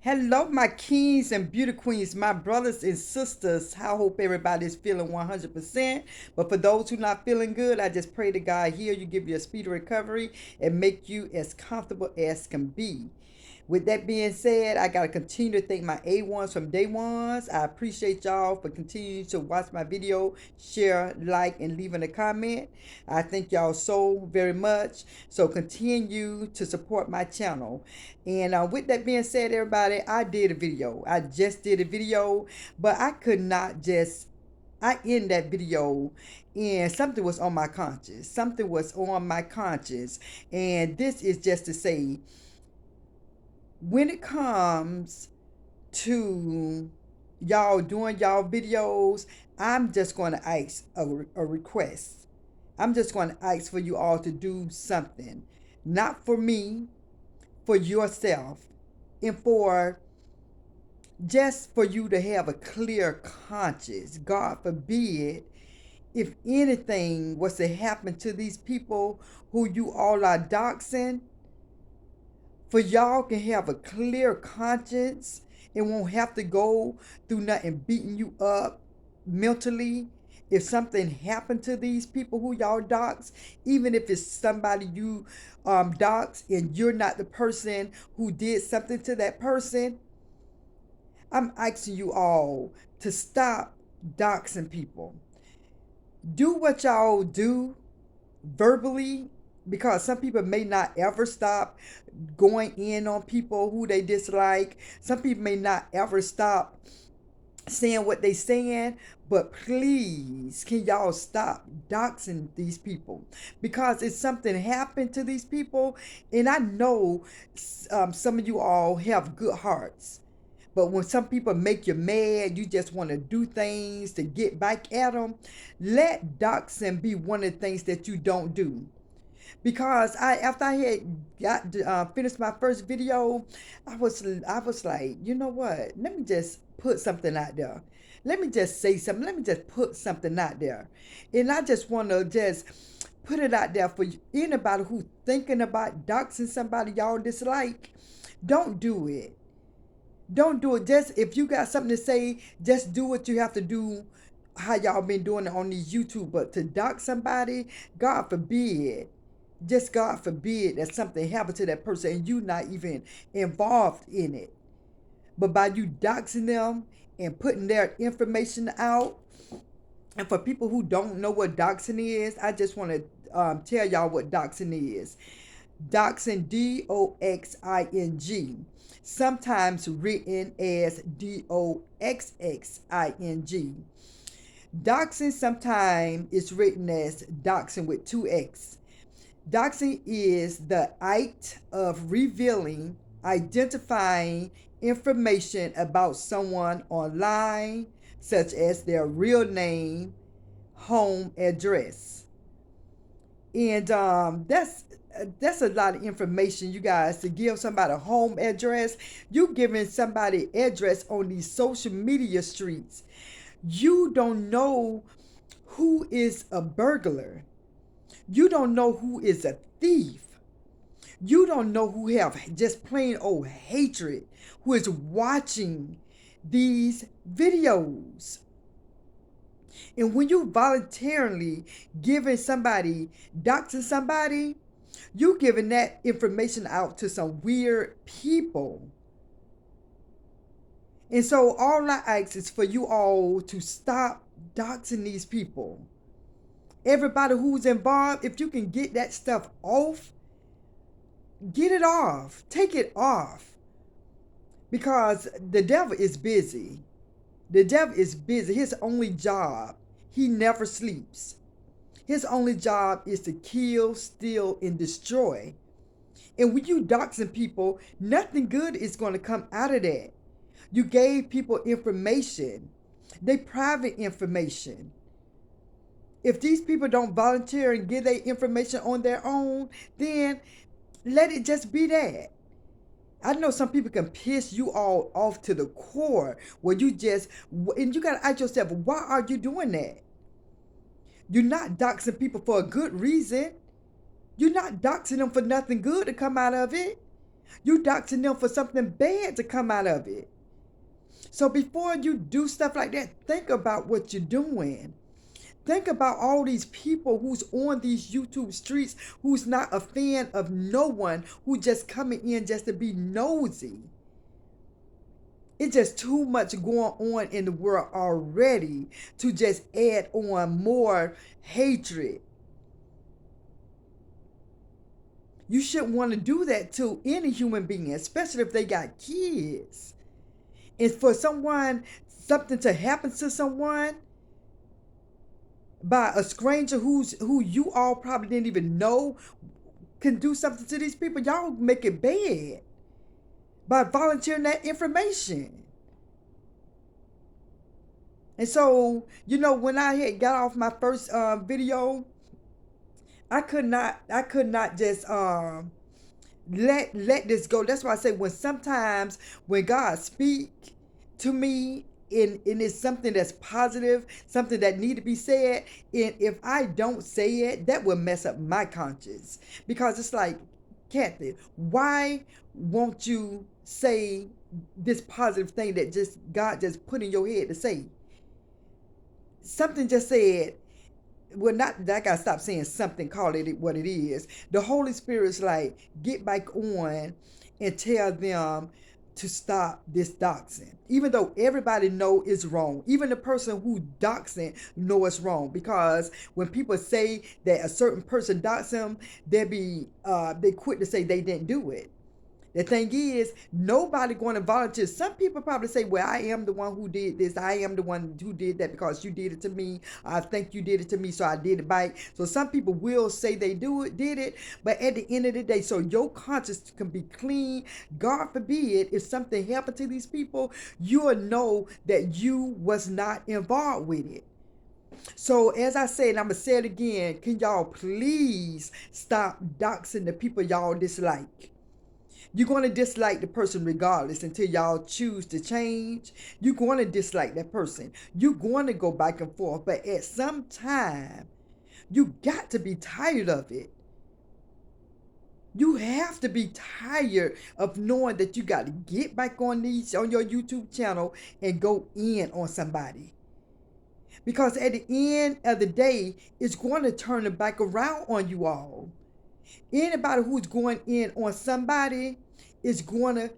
Hello, my kings and beauty queens, my brothers and sisters. I hope everybody's feeling 100%. But for those who not feeling good, I just pray to God heal you, give you a speedy recovery, and make you as comfortable as can be. With that being said, I got to continue to thank my A1s from day ones. I appreciate y'all for continuing to watch my video, share, like, and leaving a comment. I thank y'all so very much. So continue to support my channel. And with that being said, everybody, I did a video. I just did a video, but I could not just I end that video and something was on my conscience. Something was on my conscience. And this is just to say, when it comes to y'all doing y'all videos, I'm just going to ask a request. I'm just going to ask for you all to do something. Not for me, for yourself, and for just for you to have a clear conscience. God forbid if anything was to happen to these people who you all are doxing, for y'all can have a clear conscience and won't have to go through nothing beating you up mentally. If something happened to these people who y'all dox, even if it's somebody you dox and you're not the person who did something to that person, I'm asking you all to stop doxing people. Do what y'all do verbally, because some people may not ever stop going in on people who they dislike. Some people may not ever stop saying what they saying, but please, can y'all stop doxing these people? Because if something happened to these people, and I know some of you all have good hearts, but when some people make you mad, you just want to do things to get back at them. Let doxing be one of the things that you don't do. Because after I had got finished my first video, I was like, you know what? Let me just put something out there. Let me just say something. Let me just put something out there, and I just want to just put it out there for anybody who's thinking about doxing somebody y'all dislike. Don't do it. Don't do it. Just if you got something to say, just do what you have to do. How y'all been doing it on these YouTube, but to dox somebody, God forbid, just God forbid that something happened to that person and you not even involved in it. But by you doxing them and putting their information out, and for people who don't know what doxing is, I just want to tell y'all what doxing is. Doxing, DOXING, sometimes written as DOXXING. Doxing sometimes is written as doxing with two X. Doxing is the act of revealing, identifying information about someone online, such as their real name, home address. And that's a lot of information, you guys, to give somebody a home address. You giving somebody address on these social media streets. You don't know who is a burglar. You don't know who is a thief. You don't know who have just plain old hatred, who is watching these videos. And when you voluntarily giving somebody, doxing somebody, you giving that information out to some weird people. And so all I ask is for you all to stop doxing these people. Everybody who's involved, if you can get that stuff off, get it off. Take it off. Because the devil is busy. The devil is busy. His only job, he never sleeps. His only job is to kill, steal, and destroy. And when you doxing people, nothing good is going to come out of that. You gave people information. They private information. If these people don't volunteer and give their information on their own, then let it just be that. I know some people can piss you all off to the core where you just, and you got to ask yourself, why are you doing that? You're not doxing people for a good reason. You're not doxing them for nothing good to come out of it. You doxing them for something bad to come out of it. So before you do stuff like that, think about what you're doing. Think about all these people who's on these YouTube streets, who's not a fan of no one, who just coming in just to be nosy. It's just too much going on in the world already to just add on more hatred. You shouldn't want to do that to any human being, especially if they got kids. And for something to happen to someone by a stranger who you all probably didn't even know can do something to these people, y'all make it bad by volunteering that information. And so, when I had got off my first video, I could not just let this go. That's why I say sometimes when God speak to me and it's something that's positive, something that need to be said, and if I don't say it, that will mess up my conscience. Because it's like, Kathy, why won't you say this positive thing that God just put in your head to say? Something just said, well, not that I gotta stop saying something, call it what it is. The Holy Spirit's like, get back on and tell them to stop this doxing. Even though everybody know it's wrong. Even the person who doxing know it's wrong. Because when people say that a certain person doxed them, they quit to say they didn't do it. The thing is, nobody going to volunteer. Some people probably say, well, I am the one who did this. I am the one who did that because you did it to me. I think you did it to me, so I did it back. So some people will say they did it. But at the end of the day, so your conscience can be clean. God forbid, if something happened to these people, you'll know that you was not involved with it. So as I said, I'm going to say it again. Can y'all please stop doxing the people y'all dislike? You're going to dislike the person regardless until y'all choose to change. You're going to dislike that person. You're going to go back and forth. But at some time, you got to be tired of it. You have to be tired of knowing that you got to get back on your YouTube channel and go in on somebody. Because at the end of the day, it's going to turn it back around on you all. Anybody who's going in on somebody is going to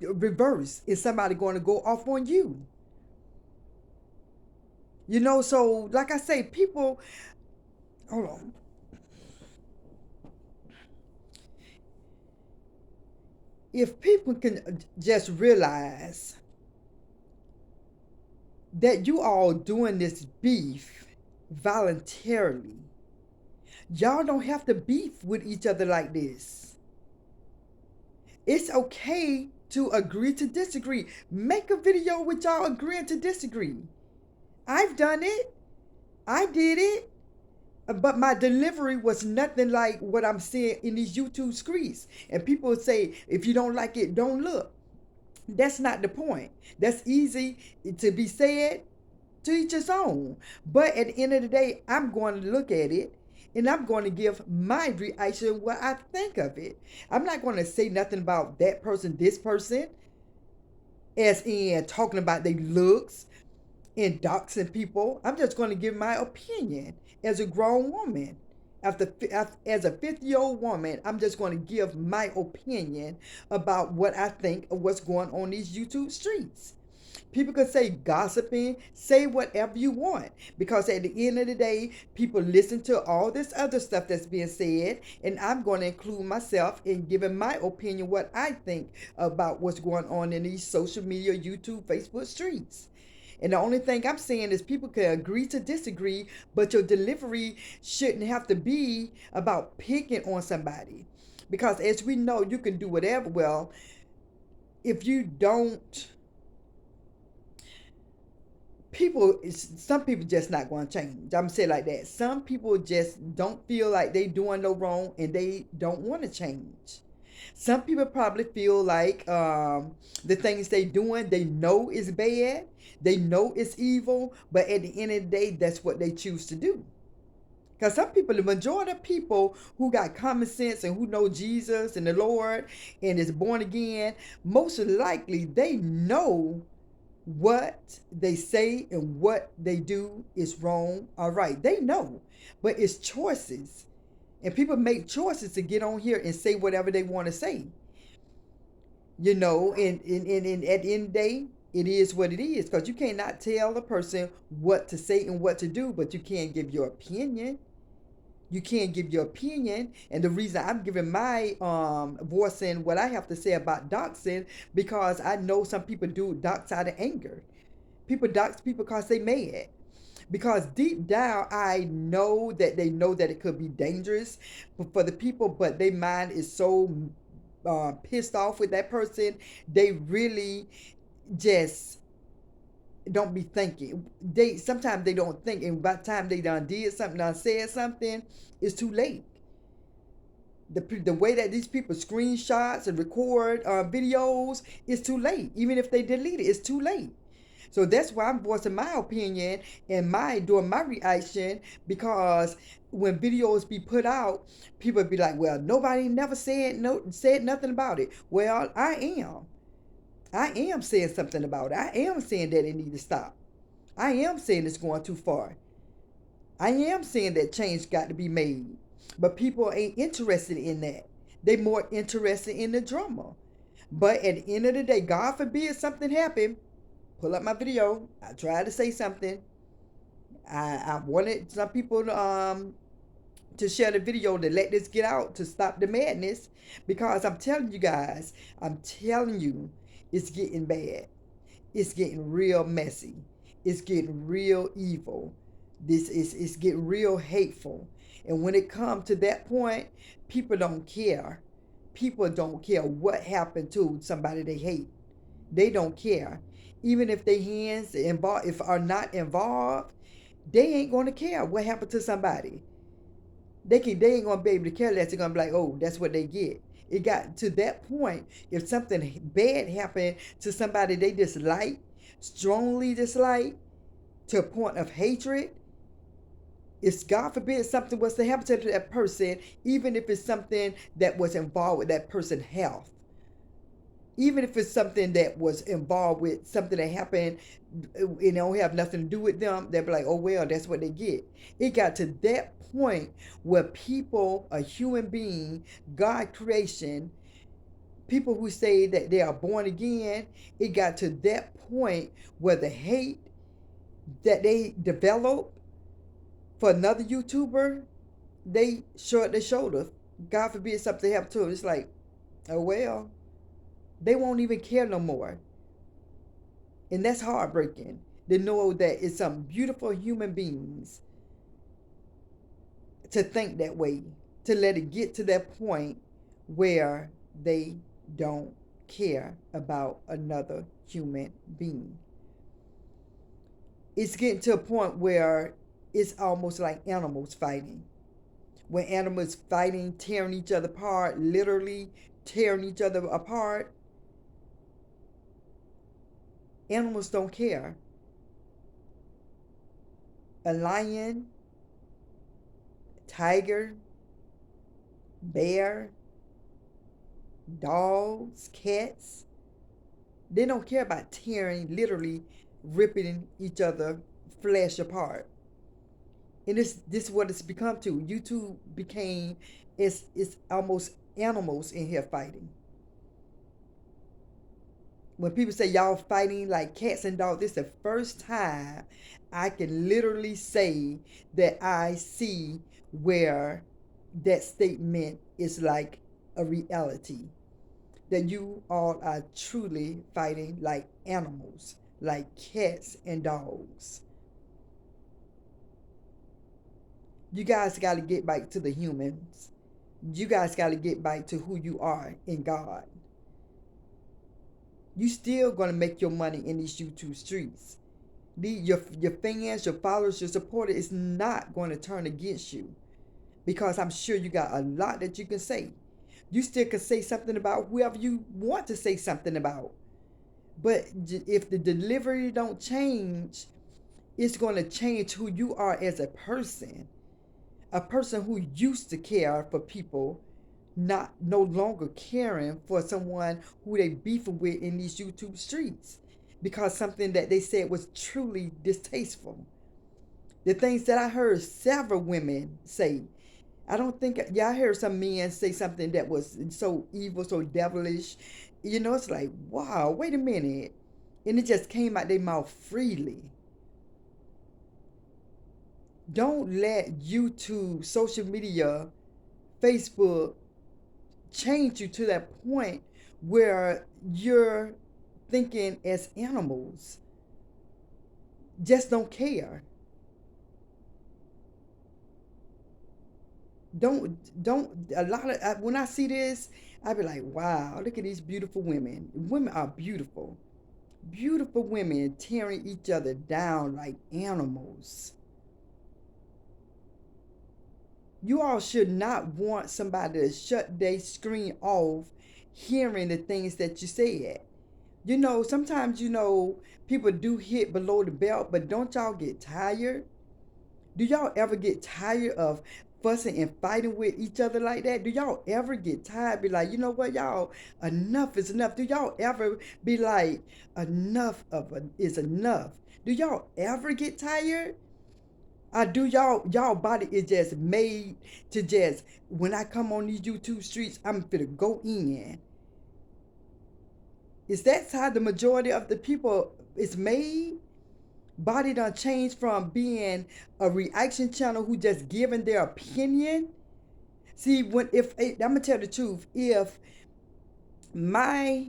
reverse. Is somebody going to go off on you? So like I say, people, hold on. If people can just realize that you all doing this beef voluntarily, y'all don't have to beef with each other like this. It's okay to agree to disagree. Make a video with y'all agreeing to disagree. I've done it. I did it. But my delivery was nothing like what I'm seeing in these YouTube streets. And people say, if you don't like it, don't look. That's not the point. That's easy to be said, to each his own. But at the end of the day, I'm going to look at it and I'm going to give my reaction, what I think of it. I'm not going to say nothing about that person, this person, as in talking about their looks and doxing people. I'm just going to give my opinion as a grown woman. As a 50-year-old woman, I'm just going to give my opinion about what I think of what's going on these YouTube streets. People could say gossiping, say whatever you want, because at the end of the day, people listen to all this other stuff that's being said, and I'm going to include myself in giving my opinion, what I think about what's going on in these social media, YouTube, Facebook streets. And the only thing I'm saying is people can agree to disagree, but your delivery shouldn't have to be about picking on somebody. Because as we know, you can do whatever. Well, if you don't, some people just not going to change. I'm saying like that. Some people just don't feel like they doing no wrong and they don't want to change. Some people probably feel like the things they doing, they know is bad. They know it's evil. But at the end of the day, that's what they choose to do. Because some people, the majority of people who got common sense and who know Jesus and the Lord and is born again, most likely they know what they say and what they do is wrong or right. They know, but it's choices. And people make choices to get on here and say whatever they want to say. And at the end of the day, it is what it is. Because you cannot tell a person what to say and what to do, but you can't give your opinion. You can't give your opinion. And the reason I'm giving my voice in what I have to say about doxing, because I know some people do dox out of anger. People dox people because they mad. Because deep down, I know that they know that it could be dangerous for the people, but their mind is so pissed off with that person. They really just don't be thinking. They sometimes they don't think, and by the time they done did something, done said something, it's too late. The way that these people screenshots and record videos, it's too late. Even if they delete it, it's too late. So that's why I'm voicing my opinion and doing my reaction, because when videos be put out, people be like, "Well, nobody never said nothing about it." Well, I am saying something about it. I am saying that it need to stop. I am saying it's going too far. I am saying that change got to be made. But people ain't interested in that. They more interested in the drama. But at the end of the day, God forbid something happen. Pull up my video. I tried to say something. I wanted some people to share the video to let this get out, to stop the madness, because I'm telling you guys, it's getting bad. It's getting real messy. It's getting real evil. It's getting real hateful. And when it comes to that point, people don't care. People don't care what happened to somebody they hate. They don't care. Even if their hands involved, if are not involved, they ain't gonna care what happened to somebody. They ain't gonna be able to care less. They're gonna be like, oh, that's what they get. It got to that point. If something bad happened to somebody they dislike, strongly dislike, to a point of hatred, if God forbid something was to happen to that person, even if it's something that was involved with that person's health, even if it's something that was involved with something that happened and it don't have nothing to do with them, they'll be like, oh, well, that's what they get. It got to that point where people, a human being, God creation, people who say that they are born again, it got to that point where the hate that they develop for another YouTuber, they shrug their shoulder. God forbid something happened to them. It's like, oh, well. They won't even care no more. And that's heartbreaking to know that it's some beautiful human beings to think that way, to let it get to that point where they don't care about another human being. It's getting to a point where it's almost like animals fighting. When animals fighting, tearing each other apart, literally tearing each other apart. Animals don't care. A lion, tiger, bear, dogs, cats, they don't care about tearing, literally ripping each other flesh apart. And this is what it's become to. YouTube became, it's almost animals in here fighting. When people say y'all fighting like cats and dogs, this is the first time I can literally say that I see where that statement is like a reality. That you all are truly fighting like animals, like cats and dogs. You guys got to get back to the humans. You guys got to get back to who you are in God. You still gonna make your money in these YouTube streets. Your fans, your followers, your supporters is not going to turn against you, because I'm sure you got a lot that you can say. You still can say something about whoever you want to say something about. But if the delivery don't change, it's going to change who you are as a person. a person who used to care for people not no longer caring for someone who they beefing with in these YouTube streets because something that they said was truly distasteful. The things that I heard several women say. I don't think, yeah, I heard some men say something that was so evil, so devilish. You know, it's like, wow, wait a minute. And it just came out their mouth freely. Don't let YouTube, social media, Facebook change you to that point where you're thinking as animals. Just don't care. Don't a lot of when I see this, I be like, wow, look at these beautiful women. Women are beautiful. Beautiful women tearing each other down like animals. You all should not want somebody to shut their screen off hearing the things that you said. You know, sometimes, people do hit below the belt, but don't y'all get tired? Do y'all ever get tired of fussing and fighting with each other like that? Do y'all ever get tired? Be like, you know what, y'all, enough is enough. Do y'all ever be like, is enough? Do y'all ever get tired? Do y'all body is just made to just when I come on these YouTube streets, I'm finna go in. Is that how the majority of the people is made? Body done changed from being a reaction channel who just giving their opinion. See, I'm gonna tell the truth, if my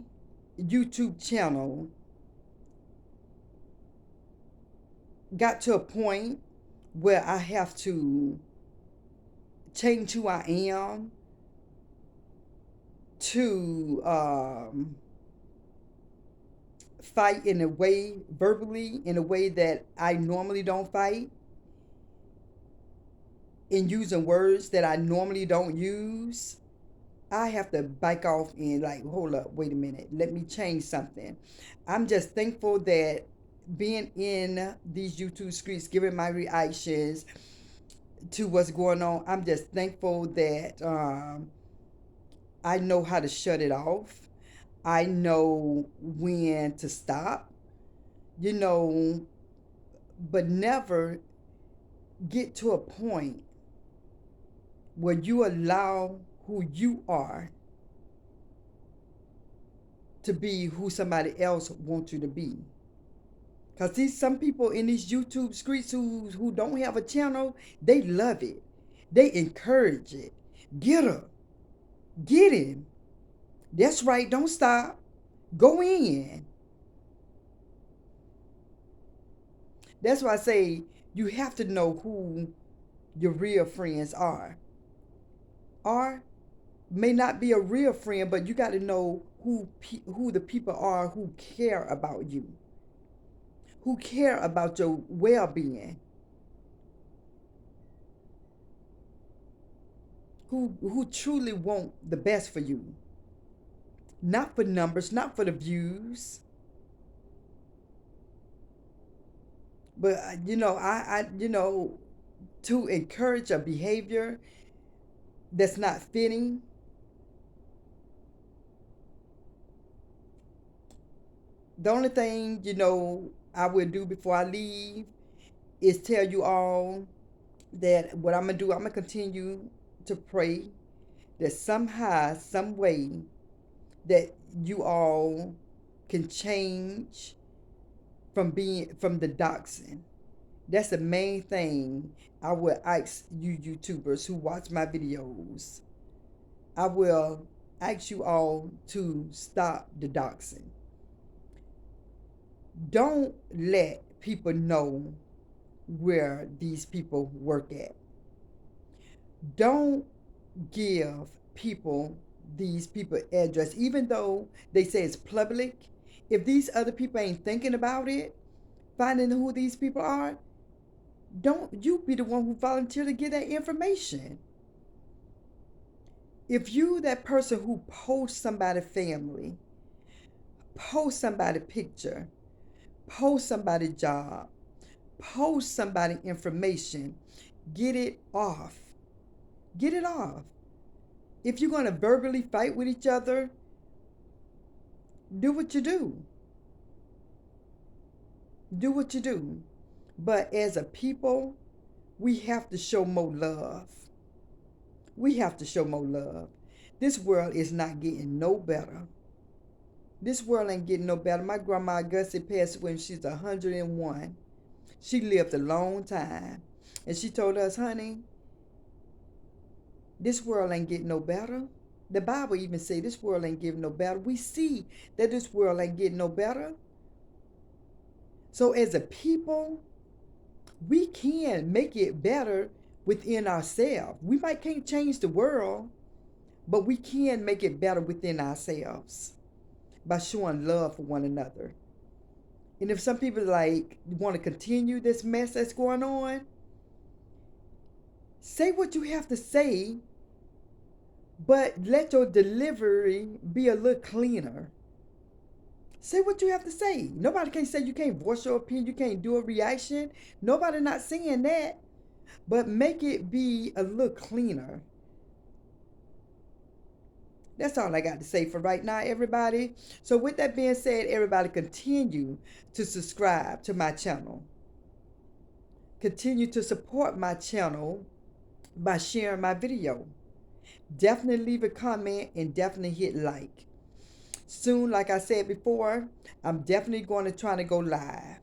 YouTube channel got to a point where I have to change who I am to fight in a way, verbally, in a way that I normally don't fight, in using words that I normally don't use, I have to back off and like, hold up, wait a minute, let me change something. I'm just thankful that being in these YouTube streets, giving my reactions to what's going on, I'm just thankful that I know how to shut it off. I know when to stop, you know, but never get to a point where you allow who you are to be who somebody else wants you to be. Because these some people in these YouTube streets who don't have a channel, they love it. They encourage it. Get her. Get him. That's right. Don't stop. Go in. That's why I say you have to know who your real friends are. Or may not be a real friend, but you got to know who the people are who care about you, who care about your well-being, who truly want the best for you, not for numbers, not for the views. But to encourage a behavior that's not fitting. The only thing, I will do before I leave is tell you all that what I'm going to do, I'm going to continue to pray that somehow, some way, that you all can change from the doxing. That's the main thing I will ask you YouTubers who watch my videos. I will ask you all to stop the doxing. Don't let people know where these people work at. Don't give these people address, even though they say it's public. If these other people ain't thinking about it, finding who these people are, don't you be the one who volunteer to get that information. If you that person who posts somebody's family, post somebody's picture, post somebody's job, post somebody's information, get it off. Get it off. If you're going to verbally fight with each other, do what you do. Do what you do. But as a people, we have to show more love. We have to show more love. This world is not getting no better. This world ain't getting no better. My grandma Gussie passed when she's 101. She lived a long time. And she told us, honey, this world ain't getting no better. The Bible even say this world ain't getting no better. We see that this world ain't getting no better. So as a people, we can make it better within ourselves. We might can't change the world, but we can make it better within ourselves by showing love for one another. And if some people like want to continue this mess that's going on, say what you have to say, but let your delivery be a little cleaner. Say what you have to say. Nobody can say you can't voice your opinion, you can't do a reaction. Nobody not saying that, but make it be a little cleaner. That's all I got to say for right now, everybody. So with that being said, everybody continue to subscribe to my channel. Continue to support my channel by sharing my video. Definitely leave a comment and definitely hit like. Soon, like I said before, I'm definitely going to try to go live.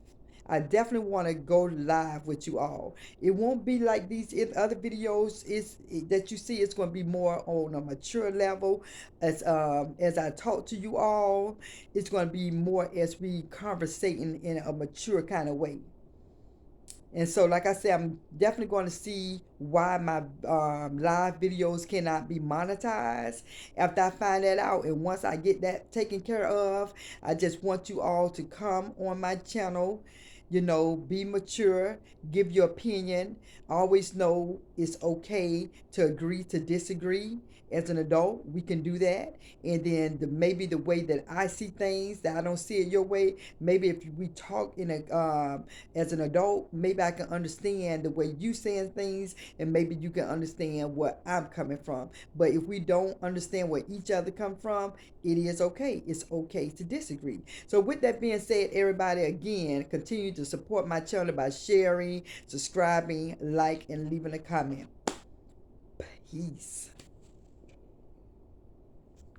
I definitely want to go live with you all. It won't be like these other videos that you see. It's going to be more on a mature level. As I talk to you all, it's going to be more as we conversating in a mature kind of way. And so, like I said, I'm definitely going to see why my live videos cannot be monetized after I find that out. And once I get that taken care of, I just want you all to come on my channel, be mature, give your opinion. Always know it's okay to agree to disagree. As an adult, we can do that. And then maybe the way that I see things, that I don't see it your way, maybe if we talk in a as an adult, maybe I can understand the way you saying things, and maybe you can understand where I'm coming from. But if we don't understand where each other come from, it is okay. It's okay to disagree. So with that being said, everybody, again, continue to support my channel by sharing, subscribing, like, and leaving a comment. Peace.